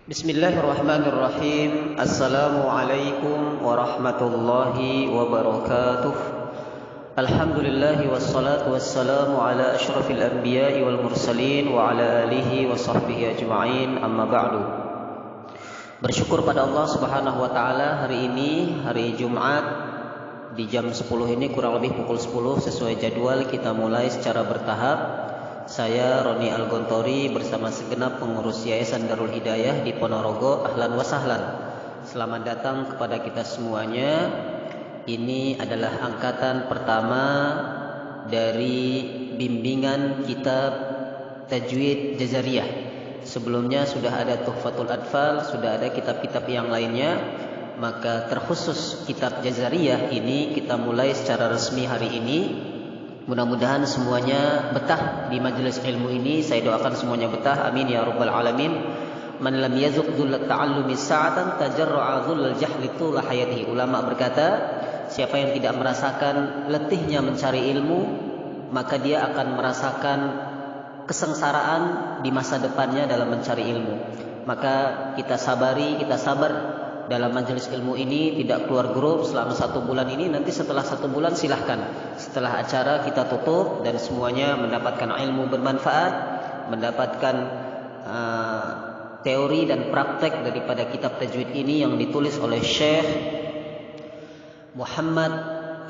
Bismillahirrahmanirrahim. Assalamualaikum warahmatullahi wabarakatuh. Alhamdulillahi wassalatu wassalamu ala asyrafil anbiya'i wal mursalin wa ala alihi wa sahbihi ajma'in, amma ba'du. Bersyukur pada Allah subhanahu wa ta'ala, hari ini hari Jumat di jam 10 ini kurang lebih pukul 10 sesuai jadwal kita mulai secara bertahap. Saya Roni Al-Gontori bersama segenap pengurus Yayasan Darul Hidayah di Ponorogo, ahlan wa sahlan. Selamat datang kepada kita semuanya. Ini adalah angkatan pertama dari bimbingan kitab Tajwid Jazariyah. Sebelumnya sudah ada Tuhfatul Atfal, sudah ada kitab-kitab yang lainnya. Maka terkhusus kitab Jazariyah ini kita mulai secara resmi hari ini. Mudah-mudahan semuanya betah di majelis ilmu ini. Saya doakan semuanya betah. Amin ya rabbal alamin. Man lam yazuq dzullat ta'allumi sa'atan tajarra'a dzullal jahli tula hayatihi. Ulama berkata, siapa yang tidak merasakan letihnya mencari ilmu, maka dia akan merasakan kesengsaraan di masa depannya dalam mencari ilmu. Maka kita sabari, kita sabar dalam majelis ilmu ini, tidak keluar grup selama 1 bulan ini. Nanti setelah 1 bulan silahkan, setelah acara kita tutup dan semuanya mendapatkan ilmu bermanfaat, mendapatkan teori dan praktek daripada kitab tajwid ini yang ditulis oleh Syekh Muhammad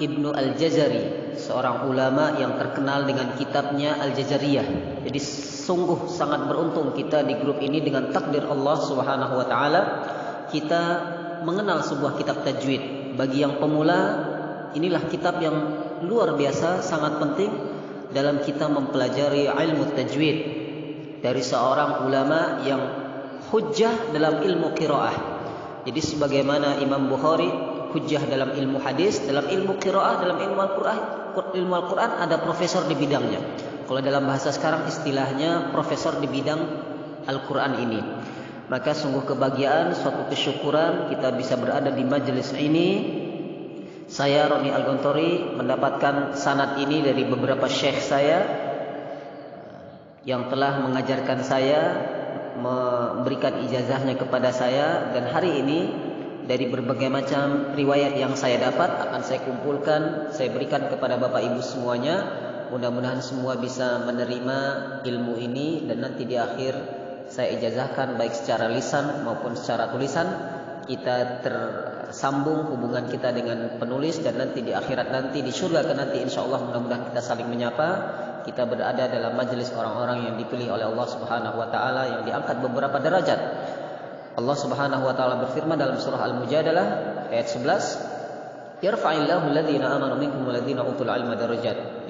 Ibnu Al-Jazari, seorang ulama yang terkenal dengan kitabnya Al-Jazariyah. Jadi sungguh sangat beruntung kita di grup ini dengan takdir Allah Subhanahu wa taala. Kita mengenal sebuah kitab tajwid. Bagi yang pemula, inilah kitab yang luar biasa, sangat penting dalam kita mempelajari ilmu tajwid dari seorang ulama yang hujjah dalam ilmu qiraah. Jadi sebagaimana Imam Bukhari hujjah dalam ilmu hadis, dalam ilmu qiraah, dalam ilmu Al-Quran ada profesor di bidangnya. Kalau dalam bahasa sekarang istilahnya profesor di bidang Al-Quran ini. Maka sungguh kebahagiaan, suatu kesyukuran kita bisa berada di majelis ini. Saya Roni Al-Gontori mendapatkan sanad ini dari beberapa syekh saya yang telah mengajarkan saya, memberikan ijazahnya kepada saya. Dan hari ini dari berbagai macam riwayat yang saya dapat akan saya kumpulkan, saya berikan kepada Bapak Ibu semuanya. Mudah-mudahan semua bisa menerima ilmu ini dan nanti di akhir saya ijazahkan baik secara lisan maupun secara tulisan. Kita tersambung hubungan kita dengan penulis dan nanti di akhirat nanti di surga nanti insyaallah mudah-mudahan kita saling menyapa. Kita berada dalam majelis orang-orang yang dipilih oleh Allah Subhanahu wa taala, yang diangkat beberapa derajat. Allah Subhanahu wa taala berfirman dalam surah Al-Mujadalah ayat 11, "Yarfa'illahu alladhina amanu minkum walladhina utul 'ilma darajat."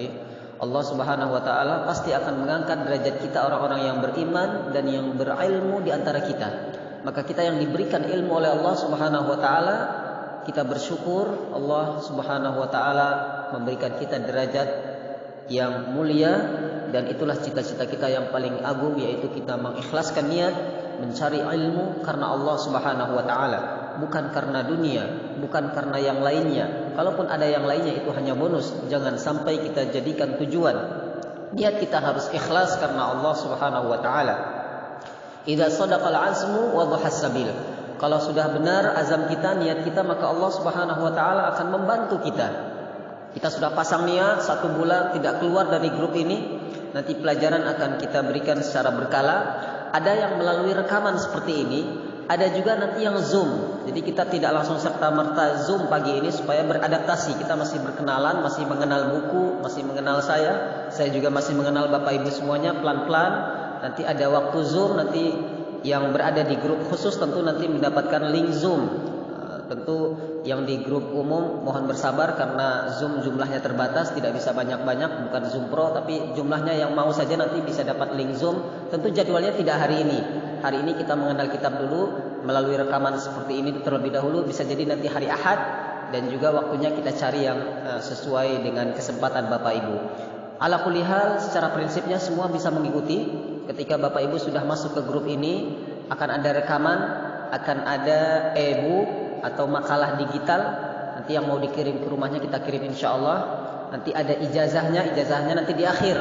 Allah Subhanahu wa taala pasti akan mengangkat derajat kita, orang-orang yang beriman dan yang berilmu di antara kita. Maka kita yang diberikan ilmu oleh Allah Subhanahu wa taala, kita bersyukur Allah Subhanahu wa taala memberikan kita derajat yang mulia. Dan itulah cita-cita kita yang paling agung, yaitu kita mengikhlaskan niat mencari ilmu karena Allah Subhanahu wa taala, bukan karena dunia, bukan karena yang lainnya. Kalaupun ada yang lainnya itu hanya bonus. Jangan sampai kita jadikan tujuan. Niat kita harus ikhlas karena Allah Subhanahu wa taala. Idza sadaqal azmu wa dhahas sabil. Kalau sudah benar azam kita, niat kita, maka Allah Subhanahu wa taala akan membantu kita. Kita sudah pasang niat 1 bulan tidak keluar dari grup ini, nanti pelajaran akan kita berikan secara berkala. Ada yang melalui rekaman seperti ini, ada juga nanti yang Zoom. Jadi kita tidak langsung serta-merta Zoom pagi ini supaya beradaptasi. Kita masih berkenalan, masih mengenal buku, masih mengenal saya juga masih mengenal Bapak Ibu semuanya pelan-pelan. Nanti ada waktu Zoom, nanti yang berada di grup khusus tentu nanti mendapatkan link Zoom. Tentu yang di grup umum mohon bersabar karena Zoom jumlahnya terbatas, tidak bisa banyak-banyak, bukan Zoom Pro, tapi jumlahnya yang mau saja nanti bisa dapat link Zoom. Tentu jadwalnya tidak hari ini. Hari ini kita mengenal kitab dulu melalui rekaman seperti ini terlebih dahulu. Bisa jadi nanti hari Ahad, dan juga waktunya kita cari yang sesuai dengan kesempatan Bapak Ibu. Ala kulli hal, secara prinsipnya semua bisa mengikuti. Ketika Bapak Ibu sudah masuk ke grup ini, akan ada rekaman, akan ada e-book atau makalah digital. Nanti yang mau dikirim ke rumahnya kita kirim insyaallah. Nanti ada ijazahnya nanti di akhir.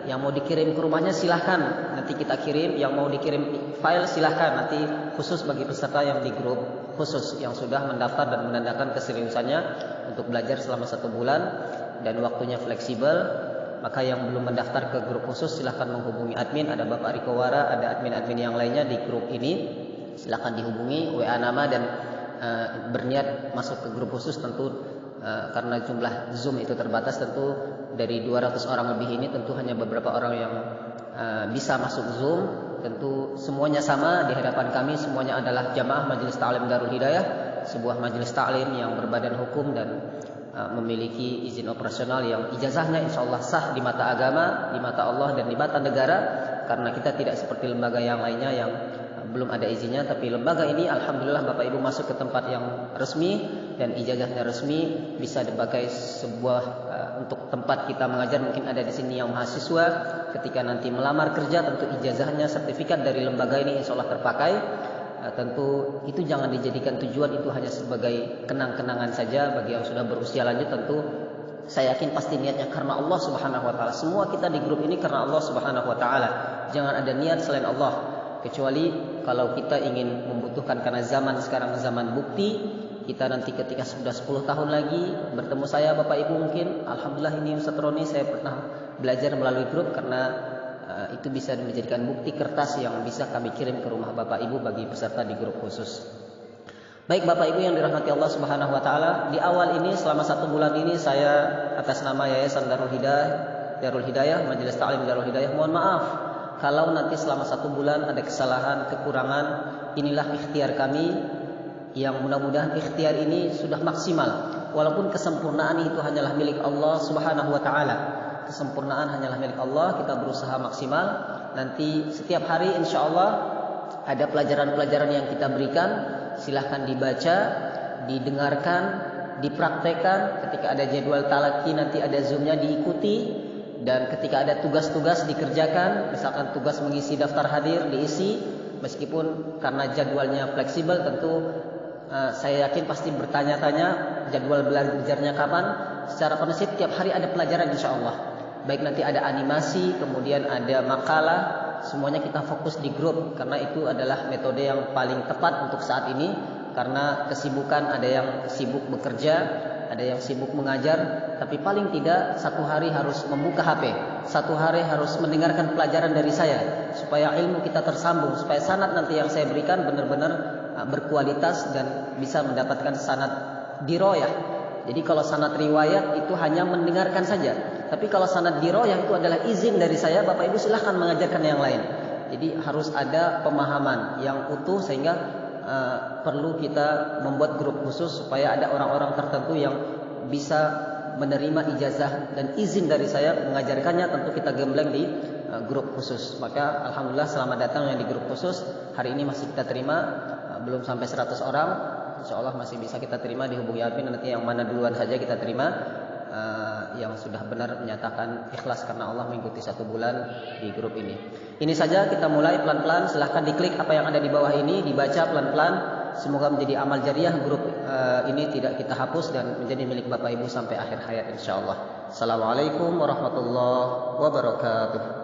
Yang mau dikirim ke rumahnya silahkan, nanti kita kirim. Yang mau dikirim file silahkan, nanti khusus bagi peserta yang di grup khusus yang sudah mendaftar dan menandakan keseriusannya untuk belajar selama 1 bulan dan waktunya fleksibel. Maka yang belum mendaftar ke grup khusus silahkan menghubungi admin. Ada Bapak Riko Wara, ada admin-admin yang lainnya di grup ini. Silahkan dihubungi, WA nama dan berniat masuk ke grup khusus. Tentu karena jumlah Zoom itu terbatas, tentu dari 200 orang lebih ini tentu hanya beberapa orang yang bisa masuk Zoom. Tentu semuanya sama di hadapan kami, semuanya adalah jamaah Majelis Ta'lim Darul Hidayah, sebuah majelis ta'lim yang berbadan hukum dan memiliki izin operasional yang ijazahnya insya Allah sah di mata agama, di mata Allah dan di mata negara. Karena kita tidak seperti lembaga yang lainnya yang belum ada izinnya, tapi lembaga ini alhamdulillah Bapak Ibu masuk ke tempat yang resmi dan ijazahnya resmi, bisa dipakai sebuah untuk tempat kita mengajar. Mungkin ada di sini yang mahasiswa ketika nanti melamar kerja, tentu ijazahnya, sertifikat dari lembaga ini insya Allah terpakai. Tentu itu jangan dijadikan tujuan, itu hanya sebagai kenang-kenangan saja bagi yang sudah berusia lanjut. Tentu saya yakin pasti niatnya karena Allah Subhanahu wa taala. Semua kita di grup ini karena Allah Subhanahu wa taala. Jangan ada niat selain Allah. Kecuali kalau kita ingin membutuhkan, karena zaman sekarang zaman bukti. Kita nanti ketika sudah 10 tahun lagi bertemu saya Bapak Ibu, mungkin alhamdulillah ini Ustaz Roni saya pernah belajar melalui grup, karena itu bisa menjadikan bukti kertas yang bisa kami kirim ke rumah Bapak Ibu bagi peserta di grup khusus. Baik Bapak Ibu yang dirahmati Allah Subhanahu wa taala, di awal ini selama 1 bulan ini saya atas nama Yayasan Darul Hidayah, Majelis Ta'lim Darul Hidayah, mohon maaf kalau nanti selama 1 bulan ada kesalahan, kekurangan. Inilah ikhtiar kami yang mudah-mudahan ikhtiar ini sudah maksimal. Walaupun kesempurnaan itu hanyalah milik Allah Subhanahu wa taala. Kesempurnaan hanyalah milik Allah, kita berusaha maksimal. Nanti setiap hari insya Allah ada pelajaran-pelajaran yang kita berikan. Silahkan dibaca, didengarkan, dipraktekkan. Ketika ada jadwal talaki nanti ada zoomnya diikuti. Dan ketika ada tugas-tugas dikerjakan. Misalkan tugas mengisi daftar hadir diisi. Meskipun karena jadwalnya fleksibel, tentu saya yakin pasti bertanya-tanya jadwal belajarnya kapan. Secara prinsip tiap hari ada pelajaran insya Allah. Baik nanti ada animasi, kemudian ada makalah, semuanya kita fokus di grup. Karena itu adalah metode yang paling tepat untuk saat ini. Karena kesibukan, ada yang sibuk bekerja, ada yang sibuk mengajar. Tapi paling tidak 1 hari harus membuka HP, 1 hari harus mendengarkan pelajaran dari saya, supaya ilmu kita tersambung, supaya sanad nanti yang saya berikan benar-benar berkualitas dan bisa mendapatkan sanad diroyah. Jadi kalau sanad riwayat itu hanya mendengarkan saja. Tapi kalau sanad diroyah itu adalah izin dari saya, Bapak Ibu silahkan mengajarkan yang lain. Jadi harus ada pemahaman yang utuh, sehingga perlu kita membuat grup khusus supaya ada orang-orang tertentu yang bisa menerima ijazah dan izin dari saya mengajarkannya. Tentu kita gembleng di grup khusus. Maka alhamdulillah selamat datang yang di grup khusus. Hari ini masih kita terima, belum sampai 100 orang. Insya Allah masih bisa kita terima, dihubungi admin nanti yang mana duluan saja kita terima. Yang sudah benar menyatakan ikhlas karena Allah mengikuti 1 bulan di grup ini. Ini saja, kita mulai pelan-pelan. Silahkan diklik apa yang ada di bawah ini, dibaca pelan-pelan. Semoga menjadi amal jariah. Grup ini tidak kita hapus dan menjadi milik Bapak Ibu sampai akhir hayat insya Allah. Assalamualaikum warahmatullahi wabarakatuh.